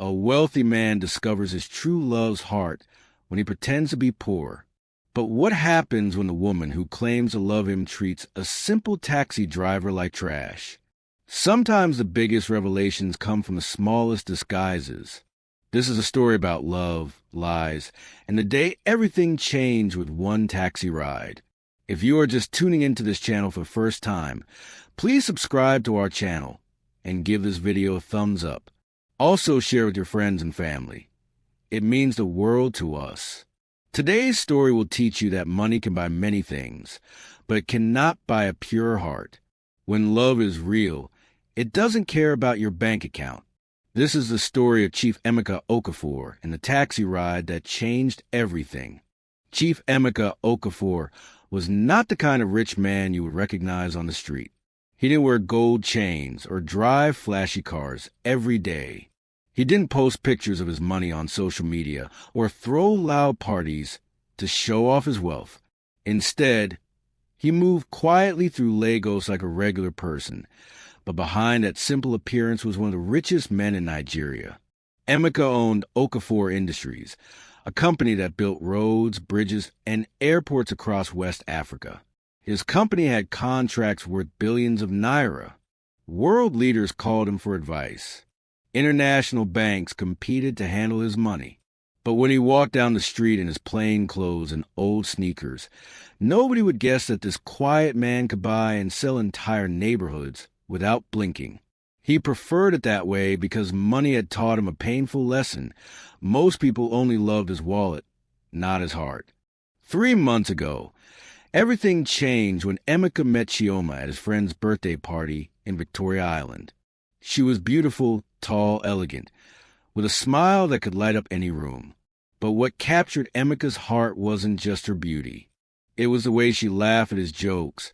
A wealthy man discovers his true love's heart when he pretends to be poor. But what happens when the woman who claims to love him treats a simple taxi driver like trash? Sometimes the biggest revelations come from the smallest disguises. This is a story about love, lies, and the day everything changed with one taxi ride. If you are just tuning into this channel for the first time, please subscribe to our channel and give this video a thumbs up. Also share with your friends and family. It means the world to us. Today's story will teach you that money can buy many things, but it cannot buy a pure heart. When love is real, it doesn't care about your bank account. This is the story of Chief Emeka Okafor and the taxi ride that changed everything. Chief Emeka Okafor was not the kind of rich man you would recognize on the street. He didn't wear gold chains or drive flashy cars every day. He didn't post pictures of his money on social media or throw loud parties to show off his wealth. Instead, he moved quietly through Lagos like a regular person, but behind that simple appearance was one of the richest men in Nigeria. Emeka owned Okafor Industries, a company that built roads, bridges, and airports across West Africa. His company had contracts worth billions of naira. World leaders called him for advice. International banks competed to handle his money. But when he walked down the street in his plain clothes and old sneakers, nobody would guess that this quiet man could buy and sell entire neighborhoods without blinking. He preferred it that way because money had taught him a painful lesson. Most people only loved his wallet, not his heart. 3 months ago, everything changed when Emeka met Chioma at his friend's birthday party in Victoria Island. She was beautiful, tall, elegant, with a smile that could light up any room. But what captured Emeka's heart wasn't just her beauty. It was the way she laughed at his jokes,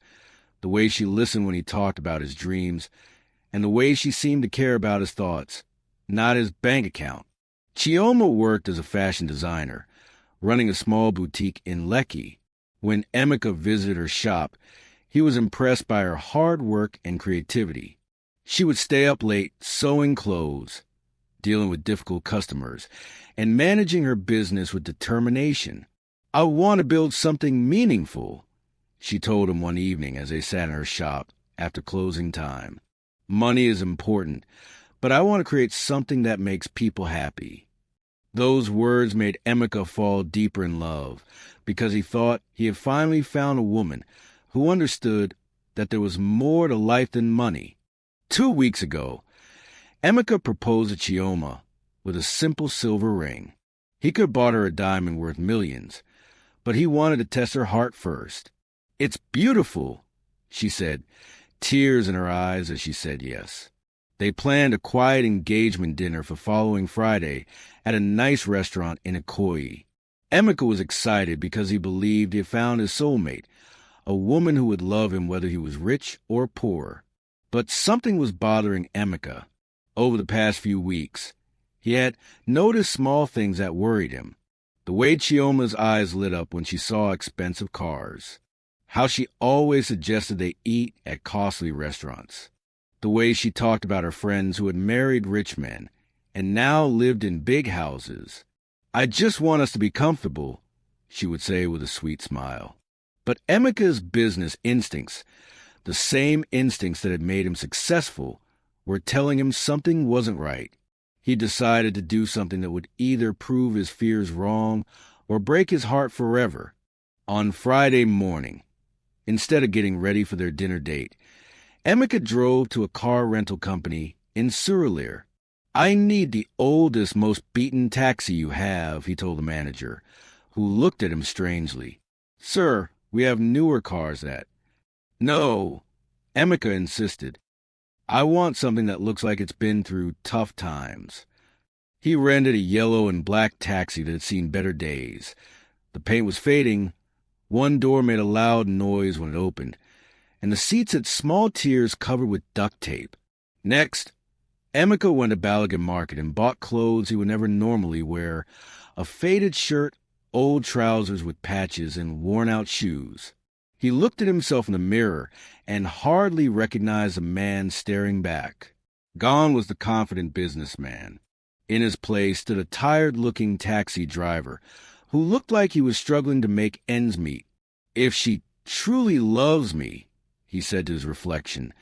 the way she listened when he talked about his dreams, and the way she seemed to care about his thoughts, not his bank account. Chioma worked as a fashion designer, running a small boutique in Lekki. When Emeka visited her shop, he was impressed by her hard work and creativity. She would stay up late sewing clothes, dealing with difficult customers, and managing her business with determination. "I want to build something meaningful," she told him one evening as they sat in her shop after closing time. "Money is important, but I want to create something that makes people happy." Those words made Emeka fall deeper in love because he thought he had finally found a woman who understood that there was more to life than money. 2 weeks ago, Emeka proposed to Chioma with a simple silver ring. He could have bought her a diamond worth millions, but he wanted to test her heart first. "It's beautiful," she said, tears in her eyes as she said yes. They planned a quiet engagement dinner for following Friday at a nice restaurant in Ikoyi. Emeka was excited because he believed he had found his soulmate, a woman who would love him whether he was rich or poor. But something was bothering Emeka. Over the past few weeks, he had noticed small things that worried him. The way Chioma's eyes lit up when she saw expensive cars. How she always suggested they eat at costly restaurants. The way she talked about her friends who had married rich men and now lived in big houses. "I just want us to be comfortable," she would say with a sweet smile. But Emeka's business instincts, the same instincts that had made him successful, were telling him something wasn't right. He decided to do something that would either prove his fears wrong or break his heart forever. On Friday morning, instead of getting ready for their dinner date, Emeka drove to a car rental company in Surulere. "I need the oldest, most beaten taxi you have," he told the manager, who looked at him strangely. "Sir, we have newer cars that—" "No," Emeka insisted. "I want something that looks like it's been through tough times." He rented a yellow and black taxi that had seen better days. The paint was fading, one door made a loud noise when it opened, and the seats had small tiers covered with duct tape. Next, Emeka went to Balogun Market and bought clothes he would never normally wear, a faded shirt, old trousers with patches, and worn-out shoes. He looked at himself in the mirror and hardly recognized the man staring back. Gone was the confident businessman. In his place stood a tired-looking taxi driver who looked like he was struggling to make ends meet. "If she truly loves me," he said to his reflection,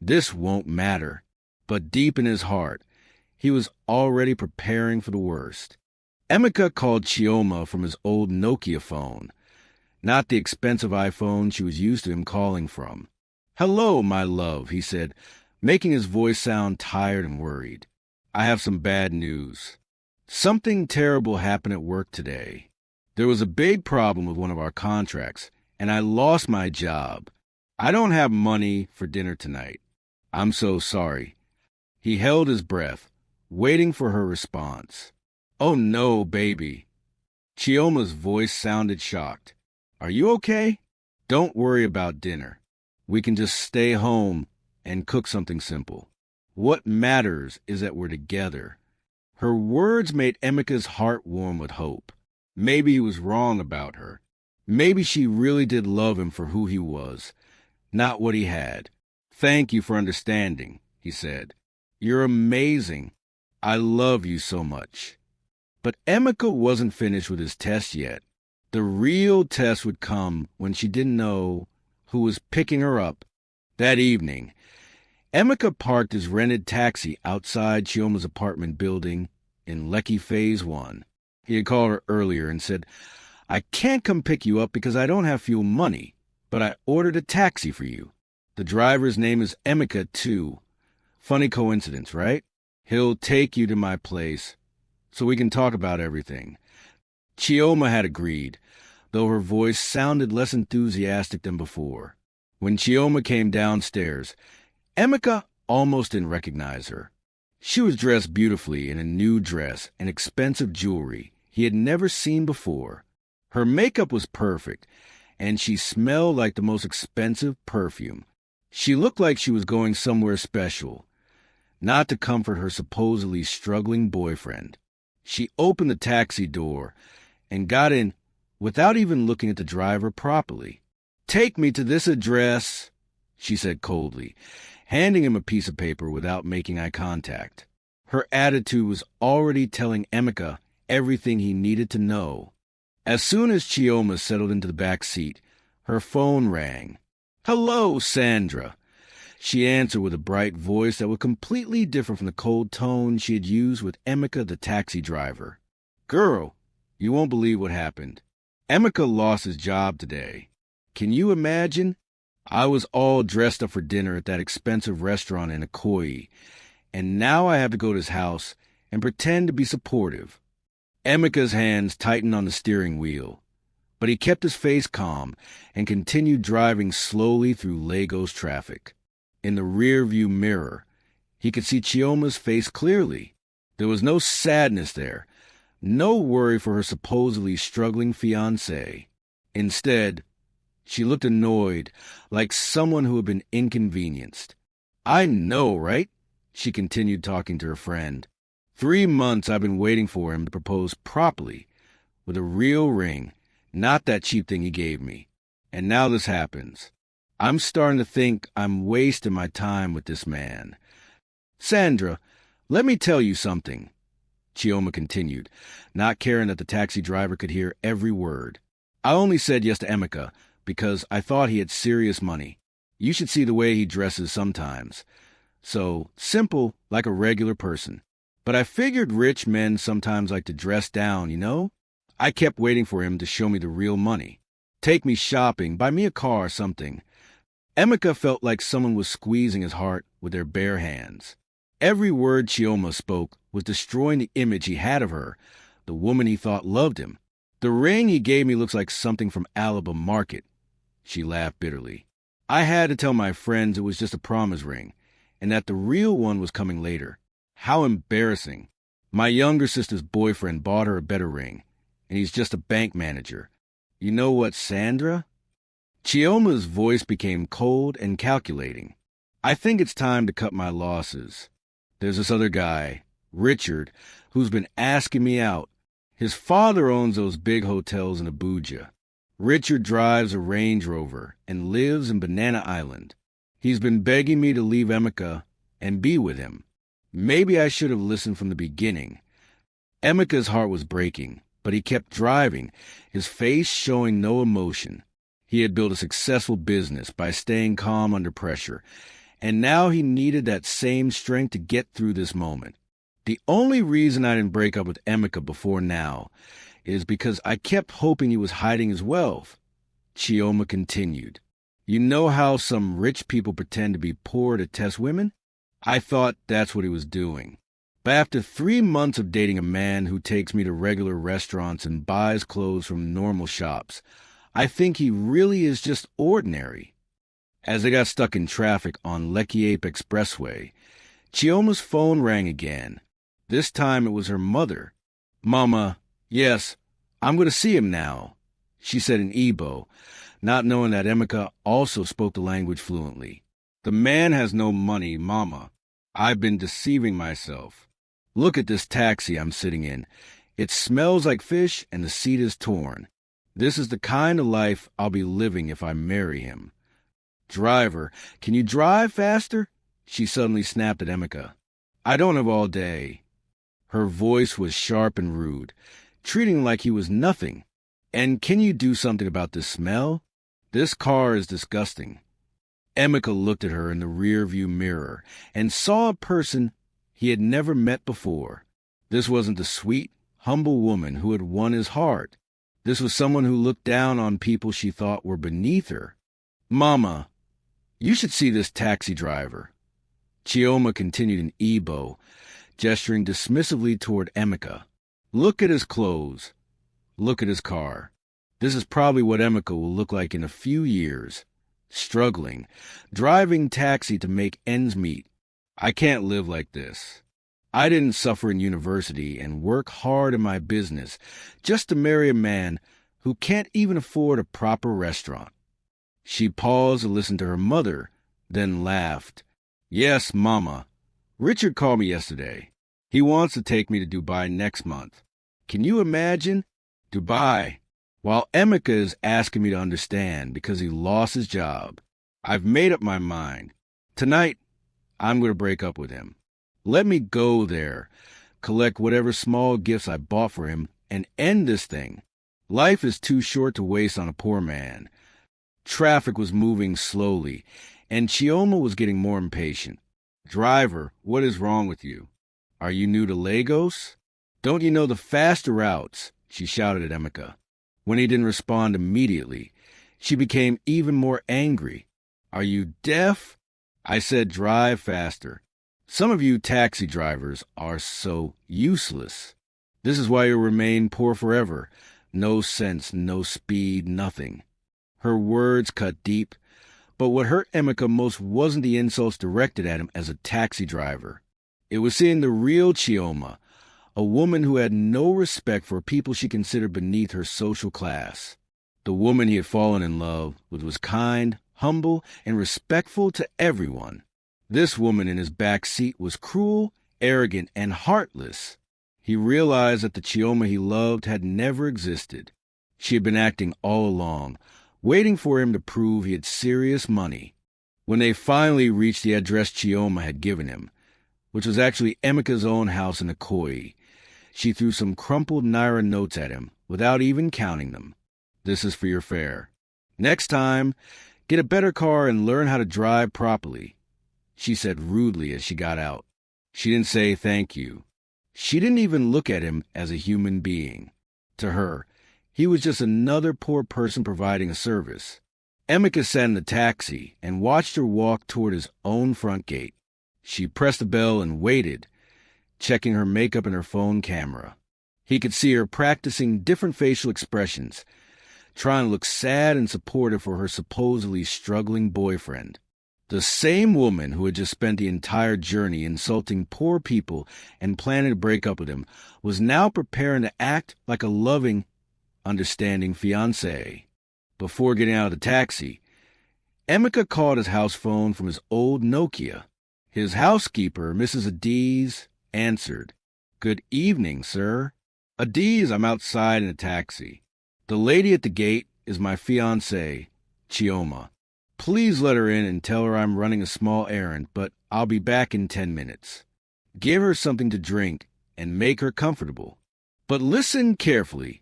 "this won't matter." But deep in his heart, he was already preparing for the worst. Emeka called Chioma from his old Nokia phone, not the expensive iPhone she was used to him calling from. "Hello, my love," he said, making his voice sound tired and worried. "I have some bad news. Something terrible happened at work today. There was a big problem with one of our contracts, and I lost my job. I don't have money for dinner tonight. I'm so sorry." He held his breath, waiting for her response. "Oh no, baby." Chioma's voice sounded shocked. "Are you okay? Don't worry about dinner. We can just stay home and cook something simple. What matters is that we're together." Her words made Emeka's heart warm with hope. Maybe he was wrong about her. Maybe she really did love him for who he was, not what he had. "Thank you for understanding," he said. "You're amazing. I love you so much." But Emeka wasn't finished with his test yet. The real test would come when she didn't know who was picking her up. That evening, Emeka parked his rented taxi outside Chioma's apartment building in Lekki Phase 1. He had called her earlier and said, "I can't come pick you up because I don't have fuel money, but I ordered a taxi for you. The driver's name is Emeka, too. Funny coincidence, right? He'll take you to my place so we can talk about everything." Chioma had agreed, though her voice sounded less enthusiastic than before. When Chioma came downstairs, Emeka almost didn't recognize her. She was dressed beautifully in a new dress and expensive jewelry he had never seen before. Her makeup was perfect, and she smelled like the most expensive perfume. She looked like she was going somewhere special, not to comfort her supposedly struggling boyfriend. She opened the taxi door and got in without even looking at the driver properly. "Take me to this address," she said coldly, handing him a piece of paper without making eye contact. Her attitude was already telling Emeka everything he needed to know. As soon as Chioma settled into the back seat, her phone rang. "Hello, Sandra." She answered with a bright voice that was completely different from the cold tone she had used with Emeka, the taxi driver. "Girl, you won't believe what happened. Emeka lost his job today. Can you imagine? I was all dressed up for dinner at that expensive restaurant in Ikoyi, and now I have to go to his house and pretend to be supportive." Emeka's hands tightened on the steering wheel, but he kept his face calm and continued driving slowly through Lagos traffic. In the rear-view mirror, he could see Chioma's face clearly. There was no sadness there, no worry for her supposedly struggling fiancé. Instead, she looked annoyed, like someone who had been inconvenienced. "I know, right?" she continued, talking to her friend. 3 months I've been waiting for him to propose properly, with a real ring, not that cheap thing he gave me. And now this happens. I'm starting to think I'm wasting my time with this man. "Sandra, let me tell you something," Chioma continued, not caring that the taxi driver could hear every word. "I only said yes to Emeka because I thought he had serious money. You should see the way he dresses sometimes. So simple, like a regular person. But I figured rich men sometimes like to dress down, you know? I kept waiting for him to show me the real money. Take me shopping, buy me a car or something." Emeka felt like someone was squeezing his heart with their bare hands. Every word Chioma spoke was destroying the image he had of her, the woman he thought loved him. "The ring he gave me looks like something from Alaba Market," she laughed bitterly. "I had to tell my friends it was just a promise ring, and that the real one was coming later. How embarrassing. My younger sister's boyfriend bought her a better ring, and he's just a bank manager. You know what, Sandra?" Chioma's voice became cold and calculating. "I think it's time to cut my losses. There's this other guy, Richard, who's been asking me out. His father owns those big hotels in Abuja. Richard drives a Range Rover and lives in Banana Island. He's been begging me to leave Emeka and be with him. Maybe I should have listened from the beginning. Emeka's heart was breaking, but he kept driving, his face showing no emotion. He had built a successful business by staying calm under pressure, and now he needed that same strength to get through this moment. The only reason I didn't break up with Emeka before now is because I kept hoping he was hiding his wealth. Chioma continued. You know how some rich people pretend to be poor to test women? I thought that's what he was doing. But after 3 months of dating a man who takes me to regular restaurants and buys clothes from normal shops, I think he really is just ordinary. As they got stuck in traffic on Lekki Ape Expressway, Chioma's phone rang again. This time it was her mother. Mama, yes, I'm going to see him now, she said in Igbo, not knowing that Emeka also spoke the language fluently. The man has no money, Mama. I've been deceiving myself. Look at this taxi I'm sitting in. It smells like fish and the seat is torn. This is the kind of life I'll be living if I marry him. Driver, can you drive faster? She suddenly snapped at Emeka. I don't have all day. Her voice was sharp and rude, treating him like he was nothing. And can you do something about this smell? This car is disgusting. Emeka looked at her in the rear-view mirror and saw a person he had never met before. This wasn't the sweet, humble woman who had won his heart. This was someone who looked down on people she thought were beneath her. Mama, you should see this taxi driver. Chioma continued in Igbo, gesturing dismissively toward Emeka. Look at his clothes. Look at his car. This is probably what Emeka will look like in a few years. Struggling, driving taxi to make ends meet. I can't live like this. I didn't suffer in university and work hard in my business just to marry a man who can't even afford a proper restaurant. She paused to listen to her mother, then laughed. Yes, Mama. Richard called me yesterday. He wants to take me to Dubai next month. Can you imagine? Dubai. While Emeka is asking me to understand because he lost his job. I've made up my mind. Tonight, I'm going to break up with him. Let me go there, collect whatever small gifts I bought for him, and end this thing. Life is too short to waste on a poor man. Traffic was moving slowly, and Chioma was getting more impatient. Driver, what is wrong with you? Are you new to Lagos? Don't you know the faster routes? She shouted at Emeka. When he didn't respond immediately, she became even more angry. Are you deaf? I said drive faster. Some of you taxi drivers are so useless. This is why you'll remain poor forever. No sense, no speed, nothing. Her words cut deep, but what hurt Emeka most wasn't the insults directed at him as a taxi driver. It was seeing the real Chioma, a woman who had no respect for people she considered beneath her social class. The woman he had fallen in love with was kind, humble, and respectful to everyone. This woman in his back seat was cruel, arrogant, and heartless. He realized that the Chioma he loved had never existed. She had been acting all along, waiting for him to prove he had serious money. When they finally reached the address Chioma had given him, which was actually Emeka's own house in Ikoyi, she threw some crumpled Naira notes at him without even counting them. This is for your fare. Next time, get a better car and learn how to drive properly, she said rudely as she got out. She didn't say thank you. She didn't even look at him as a human being. To her, he was just another poor person providing a service. Emeka sat in the taxi and watched her walk toward his own front gate. She pressed the bell and waited, checking her makeup and her phone camera. He could see her practicing different facial expressions, trying to look sad and supportive for her supposedly struggling boyfriend. The same woman who had just spent the entire journey insulting poor people and planning to break up with him was now preparing to act like a loving, understanding fiancée. Before getting out of the taxi, Emeka called his house phone from his old Nokia. His housekeeper, Mrs. Adiz, answered. Good evening, sir. Adiz, I'm outside in a taxi. The lady at the gate is my fiancée, Chioma. Please let her in and tell her I'm running a small errand, but I'll be back in 10 minutes. Give her something to drink and make her comfortable. But listen carefully.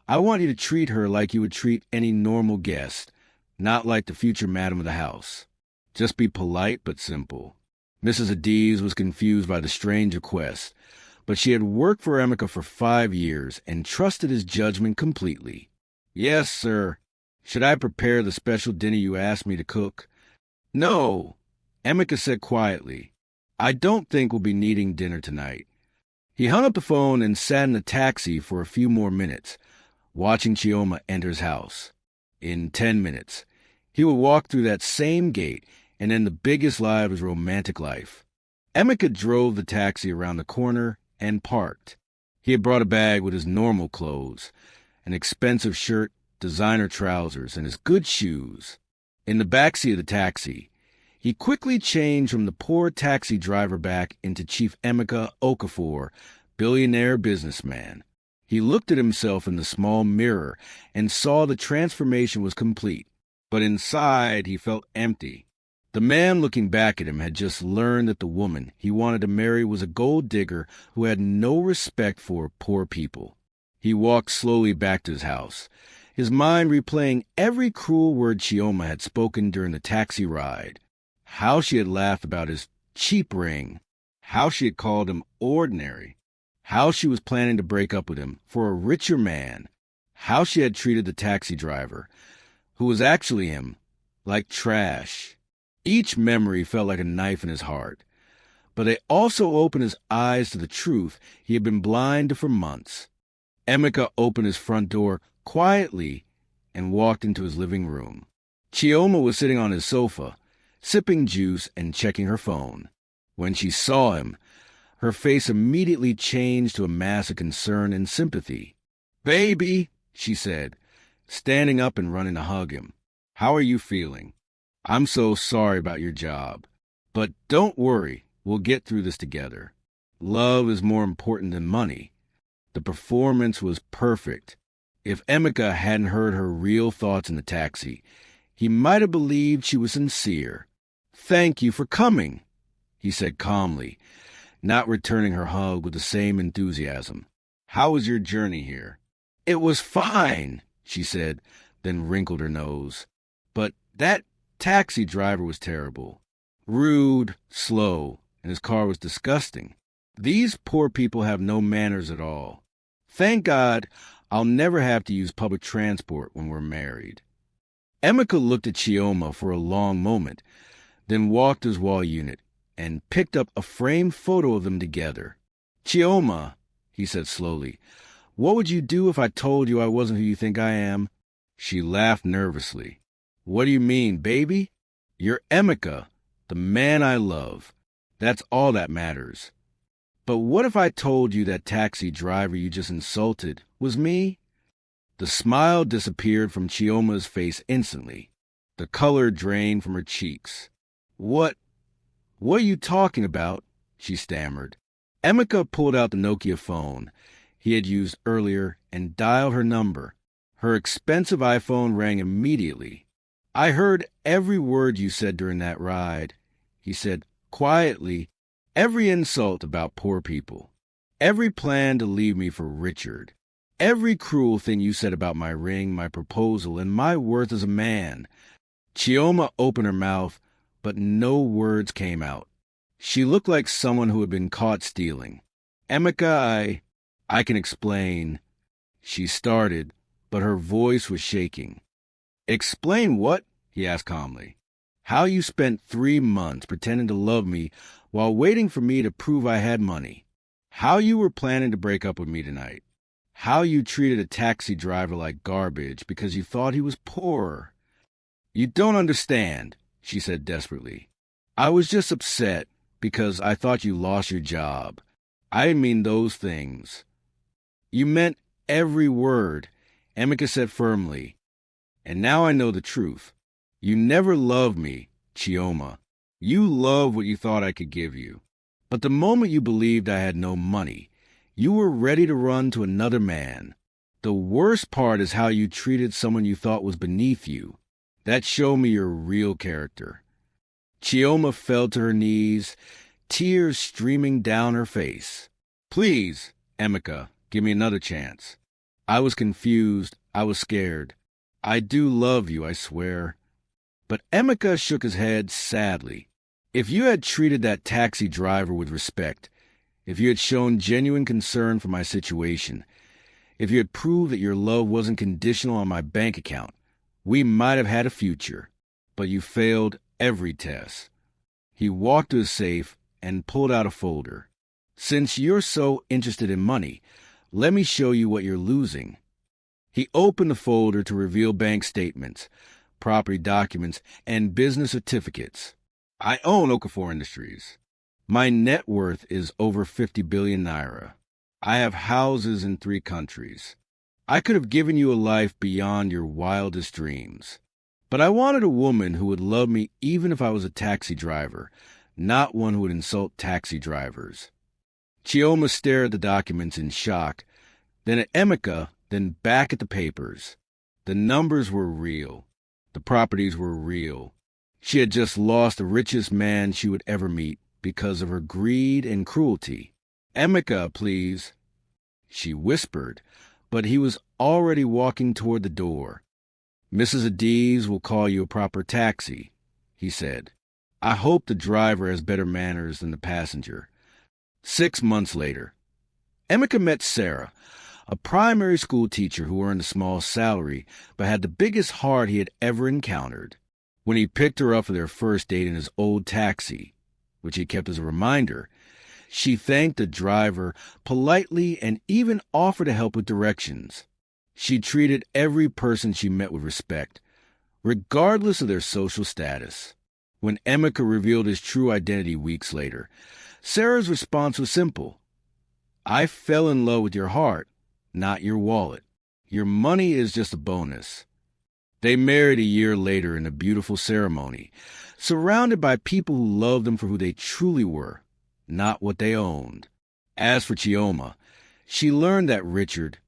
I want you to treat her like you would treat any normal guest, not like the future madam of the house. Just be polite but simple. Mrs. Adiz was confused by the strange request, but she had worked for Emeka for 5 years and trusted his judgment completely. Yes, sir. Should I prepare the special dinner you asked me to cook? No, Emeka said quietly. I don't think we'll be needing dinner tonight. He hung up the phone and sat in a taxi for a few more minutes, watching Chioma enter his house. In 10 minutes, he would walk through that same gate and end the biggest lie of his romantic life. Emeka drove the taxi around the corner and parked. He had brought a bag with his normal clothes, an expensive shirt, designer trousers, and his good shoes. In the backseat of the taxi, he quickly changed from the poor taxi driver back into Chief Emeka Okafor, billionaire businessman. He looked at himself in the small mirror and saw the transformation was complete, but inside he felt empty. The man looking back at him had just learned that the woman he wanted to marry was a gold digger who had no respect for poor people. He walked slowly back to his house, his mind replaying every cruel word Chioma had spoken during the taxi ride. How she had laughed about his cheap ring, how she had called him ordinary, how she was planning to break up with him for a richer man, how she had treated the taxi driver, who was actually him, like trash. Each memory felt like a knife in his heart, but they also opened his eyes to the truth he had been blind to for months. Emeka opened his front door quietly and walked into his living room. Chioma was sitting on his sofa, sipping juice and checking her phone. When she saw him, her face immediately changed to a mask of concern and sympathy. "Baby," she said, standing up and running to hug him. "How are you feeling? I'm so sorry about your job. But don't worry, we'll get through this together. Love is more important than money." The performance was perfect. If Emeka hadn't heard her real thoughts in the taxi, he might have believed she was sincere. "Thank you for coming," he said calmly, not returning her hug with the same enthusiasm. "How was your journey here?" "It was fine," she said, then wrinkled her nose. "But that taxi driver was terrible. Rude, slow, and his car was disgusting. These poor people have no manners at all. Thank God I'll never have to use public transport when we're married." Emeka looked at Chioma for a long moment, then walked to his wall unit and picked up a framed photo of them together. "Chioma," he said slowly, "what would you do if I told you I wasn't who you think I am?" She laughed nervously. "What do you mean, baby? You're Emeka, the man I love. That's all that matters. But what if I told you that taxi driver you just insulted was me?" The smile disappeared from Chioma's face instantly. The color drained from her cheeks. What are you talking about?" she stammered. Emeka pulled out the Nokia phone he had used earlier and dialed her number. Her expensive iPhone rang immediately. "I heard every word you said during that ride," he said quietly. "Every insult about poor people. Every plan to leave me for Richard. Every cruel thing you said about my ring, my proposal, and my worth as a man." Chioma opened her mouth, but no words came out. She looked like someone who had been caught stealing. "Emeka, I can explain," she started, but her voice was shaking. "Explain what?" he asked calmly. "How you spent 3 months pretending to love me while waiting for me to prove I had money. How you were planning to break up with me tonight. How you treated a taxi driver like garbage because you thought he was poor." "You don't understand," she said desperately. "I was just upset because I thought you lost your job. I didn't mean those things." "You meant every word," Emeka said firmly. "And now I know the truth. You never loved me, Chioma. You loved what you thought I could give you. But the moment you believed I had no money, you were ready to run to another man. The worst part is how you treated someone you thought was beneath you. That showed me your real character." Chioma fell to her knees, tears streaming down her face. "Please, Emeka, Give me another chance. I was confused. I was scared. I do love you, I swear. But Emeka shook his head sadly. If you had treated that taxi driver with respect, if you had shown genuine concern for my situation, if you had proved that your love wasn't conditional on my bank account, we might have had a future. But you failed every test. He walked to his safe and pulled out a folder. Since you're so interested in money, let me show you what you're losing. He opened the folder to reveal bank statements, property documents, and business certificates. I own Okafor Industries. My net worth is over 50 billion naira. I have houses in 3 countries. I could have given you a life beyond your wildest dreams. But I wanted a woman who would love me even if I was a taxi driver, not one who would insult taxi drivers. Chioma stared at the documents in shock, then at Emeka, then back at the papers. The numbers were real. The properties were real. She had just lost the richest man she would ever meet because of her greed and cruelty. Emeka, please, she whispered, but he was already walking toward the door. Mrs. Adiz will call you a proper taxi, he said. I hope the driver has better manners than the passenger. 6 months later, Emeka met Sarah, a primary school teacher who earned a small salary but had the biggest heart he had ever encountered. When he picked her up for their first date in his old taxi, which he kept as a reminder, she thanked the driver politely and even offered to help with directions. She treated every person she met with respect, regardless of their social status. When Emeka revealed his true identity weeks later, Sarah's response was simple. I fell in love with your heart, not your wallet. Your money is just a bonus. They married a year later in a beautiful ceremony, surrounded by people who loved them for who they truly were, not what they owned. As for Chioma, she learned that Richard,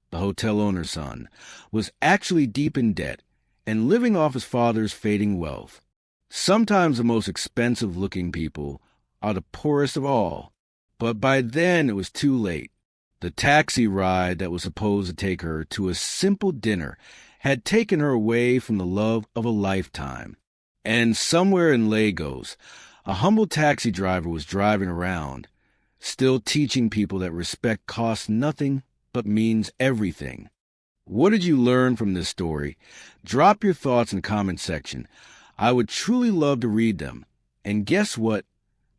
the hotel owner's son, was actually deep in debt and living off his father's fading wealth. Sometimes the most expensive-looking people are the poorest of all, but by then it was too late. The taxi ride that was supposed to take her to a simple dinner had taken her away from the love of a lifetime. And somewhere in Lagos, a humble taxi driver was driving around, still teaching people that respect costs nothing but means everything. What did you learn from this story? Drop your thoughts in the comment section. I would truly love to read them. And guess what?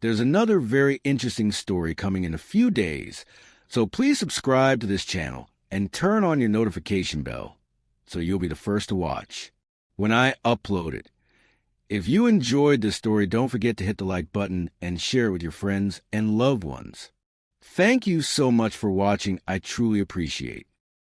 There's another very interesting story coming in a few days, so please subscribe to this channel and turn on your notification bell so you'll be the first to watch when I upload it. If you enjoyed this story, don't forget to hit the like button and share it with your friends and loved ones. Thank you so much for watching. I truly appreciate it.